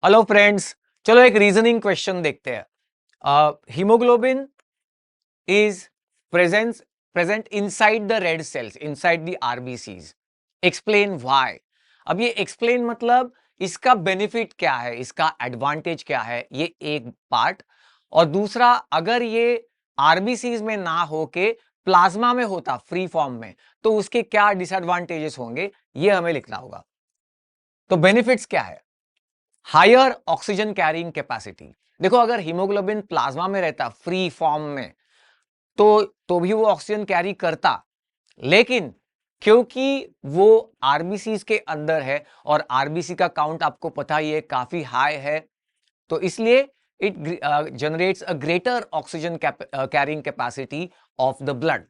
Hello friends, चलो एक reasoning question देखते हैं। Haemoglobin is present inside the red cells, inside the RBCs. Explain why. अब ये एक्सप्लेन मतलब इसका बेनिफिट क्या है, इसका एडवांटेज क्या है, ये एक पार्ट। और दूसरा, अगर ये आरबीसीज में ना होके प्लाज्मा में होता फ्री फॉर्म में, तो उसके क्या डिसएडवांटेजेस होंगे, ये हमें लिखना होगा। तो बेनिफिट्स क्या है? Higher oxygen carrying capacity. देखो, अगर हीमोग्लोबिन प्लाज्मा में रहता फ्री फॉर्म में, तो भी वो ऑक्सीजन कैरी करता, लेकिन क्योंकि वो आरबीसी के अंदर है और आरबीसी का काउंट आपको पता ही है काफी हाई है, तो इसलिए it generates a greater oxygen carrying capacity of the blood.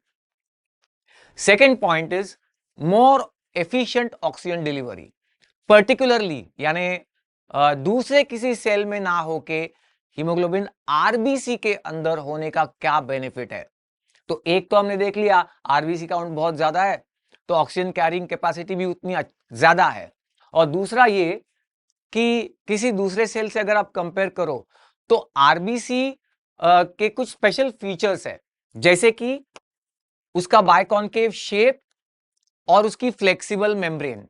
Second point is more efficient oxygen delivery. Particularly यानी दूसरे किसी सेल में ना होके हीमोग्लोबिन आरबीसी के अंदर होने का क्या बेनिफिट है? तो एक तो हमने देख लिया, आरबीसी काउंट बहुत ज्यादा है, तो ऑक्सीजन कैरिंग कैपेसिटी भी उतनी ज्यादा है। और दूसरा ये कि किसी दूसरे सेल से अगर आप कंपेयर करो, तो आरबीसी के कुछ स्पेशल फीचर्स है, जैसे कि उसका बायकॉन्केव शेप और उसकी फ्लेक्सिबल मेम्ब्रेन।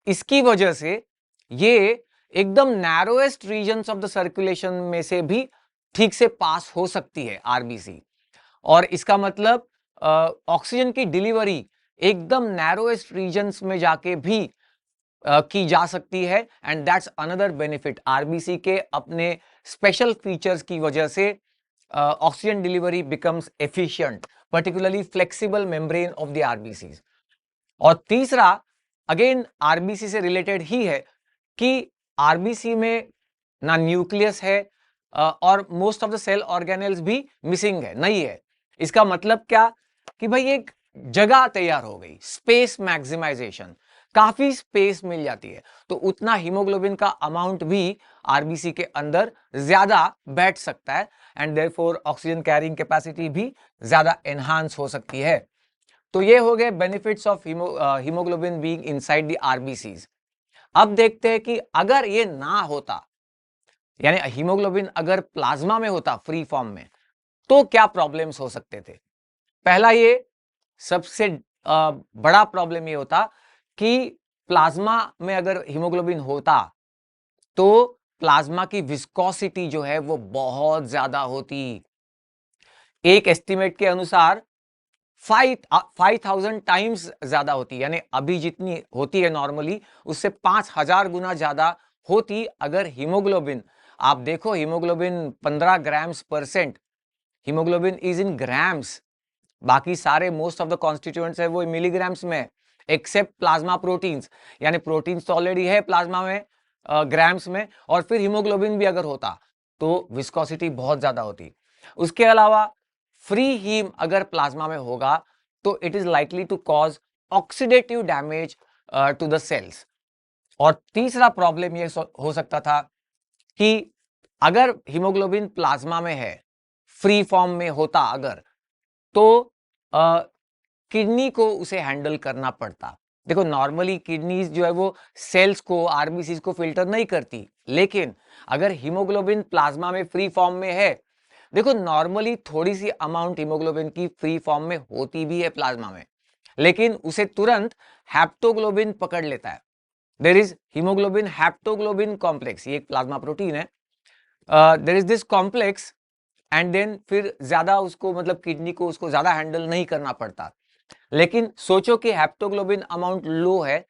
इसकी वजह से ये एकदम narrowest regions of the circulation में से भी ठीक से पास हो सकती है आरबीसी। और इसका मतलब ऑक्सीजन की डिलीवरी एकदम नैरोएस्ट रीजन्स में जाके भी की जा सकती है। And that's another benefit. RBC के अपने स्पेशल फीचर्स की वजह से oxygen delivery becomes efficient, particularly flexible membrane of the RBCs. और तीसरा, अगेन आरबीसी से रिलेटेड ही है, कि आरबीसी में ना न्यूक्लियस है और most of the cell organelles भी मिसिंग है, नहीं है। इसका मतलब क्या? कि भाई एक जगह तैयार हो गई, स्पेस मैक्सिमाइजेशन, काफी स्पेस मिल जाती है, तो उतना हीमोग्लोबिन का अमाउंट भी आरबीसी के अंदर ज्यादा बैठ सकता है, and therefore oxygen carrying capacity भी ज्यादा एनहांस हो सकती है। तो ये हो गए benefits of haemoglobin being inside the RBCs. अब देखते हैं कि अगर ये ना होता, यानी हीमोग्लोबिन अगर प्लाज्मा में होता फ्री फॉर्म में, तो क्या प्रॉब्लम्स हो सकते थे? पहला, ये सबसे बड़ा प्रॉब्लम ये होता कि प्लाज्मा में अगर हीमोग्लोबिन होता, तो प्लाज्मा की विस्कोसिटी जो है वो बहुत ज्यादा होती। एक एस्टिमेट के अनुसार 5000 टाइम्स ज्यादा होती, यानी अभी जितनी होती है नॉर्मली, उससे 5000 गुना ज्यादा होती अगर हीमोग्लोबिन, आप देखो haemoglobin 15 grams percent, haemoglobin is in grams. बाकी सारे मोस्ट ऑफ द कॉन्स्टिट्यूएंट्स है वो मिलीग्राम्स में, एक्सेप्ट प्लाज्मा प्रोटीन्स, यानी प्रोटीन्स तो ऑलरेडी है प्लाज्मा में ग्राम्स में, और फिर हीमोग्लोबिन भी अगर होता तो विस्कोसिटी बहुत ज्यादा होती। उसके अलावा फ्री हीम अगर प्लाज्मा में होगा, तो it is likely to cause oxidative damage to the cells. और तीसरा प्रॉब्लम ये हो सकता था कि अगर हीमोग्लोबिन प्लाज्मा में है, फ्री फॉर्म में होता अगर, तो किडनी को उसे हैंडल करना पड़ता। देखो, नॉर्मली किडनीज जो है वो सेल्स को, आरबीसी को फिल्टर नहीं करती, लेकिन अगर हीमोग्लोबिन प्लाज्मा में फ्री फॉर्म में है, देखो नॉर्मली थोड़ी सी अमाउंट हीमोग्लोबिन की फ्री फॉर्म में होती भी है प्लाज्मा में, लेकिन उसे तुरंत हैप्टोग्लोबिन पकड़ लेता है। There is haemoglobin haptoglobin complex, ये एक प्लाज्मा प्रोटीन है। There is this complex, and then फिर ज्यादा उसको, मतलब किडनी को उसको ज्यादा हैंडल नहीं करना पड़ता। लेकिन सोचो कि हैप्टोग्लोबिन अमाउंट लो है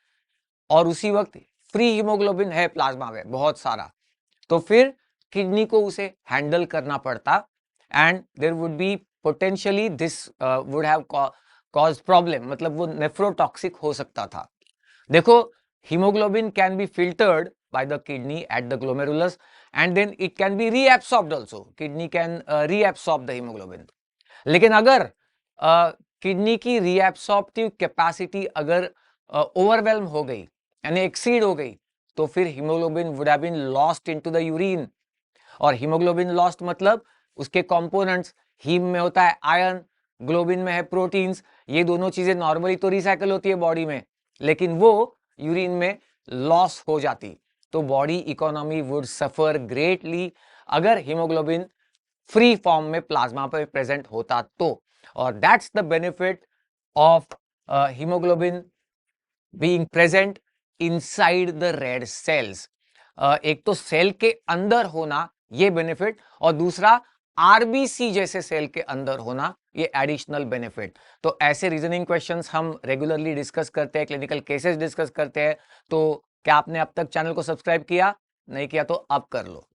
और उसी वक्त फ्री हीमोग्लोबिन है प्लाज्मा में बहुत सारा, तो फिर किडनी को उसे हैंडल करना पड़ता, and there would be potentially this would have cause problem, मतलब वो नेफ्रोटॉक्सिक हो सकता था। देखो, hemoglobin can be filtered by the kidney at the glomerulus, and then it can be reabsorbed also. Kidney can reabsorb the hemoglobin. लेकिन अगर kidney की रीएब्सॉर्प्टिव capacity अगर ओवरवेल्म हो गई, यानी एक्सीड हो गई, तो फिर haemoglobin would have been lost into the urine. और हीमोग्लोबिन लॉस्ट मतलब उसके कंपोनेंट्स, हीम में होता है आयरन, ग्लोबिन में है प्रोटीन्स, ये दोनों चीजें नॉर्मली तो रिसाइकल होती है बॉडी में, लेकिन वो यूरिन में लॉस हो जाती। तो body economy would suffer greatly अगर हीमोग्लोबिन फ्री फॉर्म में प्लाज्मा पे प्रेजेंट होता तो। और that's the benefit of haemoglobin being present inside the red cells. एक तो सेल के अंदर होना ये बेनिफिट, और दूसरा आरबीसी जैसे सेल के अंदर होना ये एडिशनल बेनिफिट। तो ऐसे रीजनिंग क्वेश्चंस हम रेगुलरली डिस्कस करते हैं, क्लिनिकल केसेस डिस्कस करते हैं। तो क्या आपने अब तक चैनल को सब्सक्राइब किया? नहीं किया तो अब कर लो।